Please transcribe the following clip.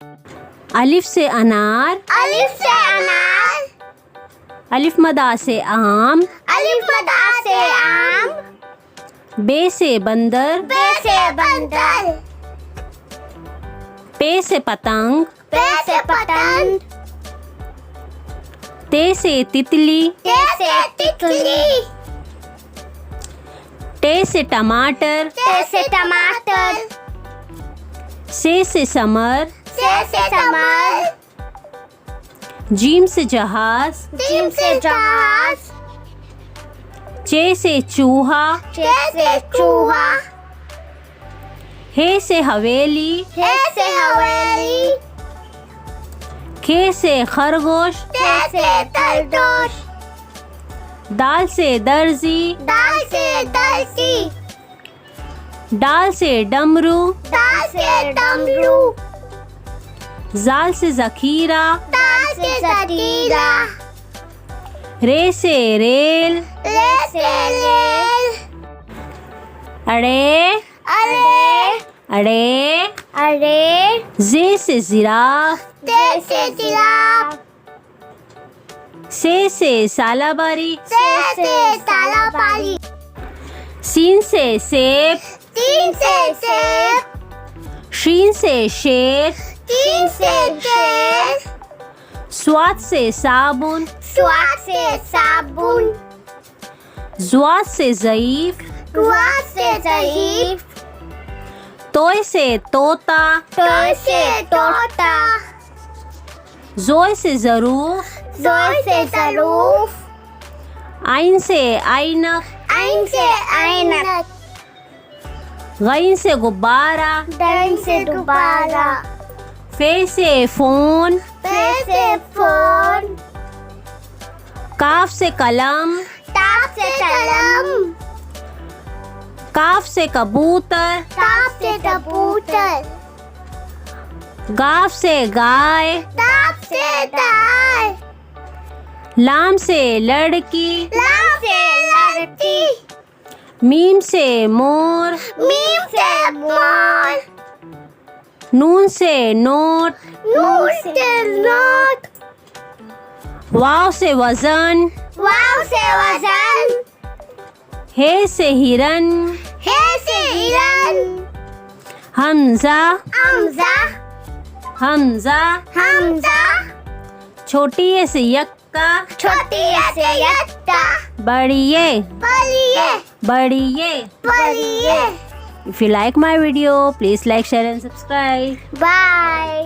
अलिफ से अनार, अलिफ से अनार, अलिफ मदा से आम, अलिफ मदा से आम, बे से बंदर, बे से बंदर, पे से पतंग, पे से पतंग, ते से तितली, ते से तितली, टे से टमाटर, ते से टमाटर, से समर, से समर, जीम से जहाज, जीम से जहाज, चे से चूहा, चे से चूहा, हे से हवेली, हे से हवेली, खे से खरगोश, ते से तरदोश, दाल से दर्जी, दाल से दर्जी, डाल से डमरू, दाल से डमरू, जाल से जखीरा, दाल से जकीरा, रे से रेल, ले से लेल, अड़े अरे अड़े, अरे, जे से जिराफ, ते से जिराफ, से सालाबारी, से सालाबारी, सीन से सेब, तीन से सेब, शीन से शेर, तीन से शेर, स्वाद से साबुन, स्वाद से साबुन, जुआद से ज़ईफ, रुआ से ज़ईफ, तोय से तोता, तोय से तोता, जोय से ज़रूफ, जोय से ज़रूफ, आइन से आइनक, आइन से ऐनक, गइन से गुब्बारा, दन से दोबारा, फे से फ़ोन, पे से फोन, काफ से कलम, ताप से कलम, काफ से कबूतर, ताप से कबूतर, गाफ से गाय, ताप से गाय, लाम से लड़की, लाम से लड़की, मीम से मोर, मीम से मोर, नून से नोट, नून से नोट, वाव से वजन, वाव से वजन, हे से हिरन, हे से हिरन, हमजा हमजा, हमजा, हमजा, छोटी ए से यक्का, छोटी से यत्ता, बड़ी ए, बलिए, बड़ी ए। बलिए, If you like my video, please like, share and subscribe. Bye.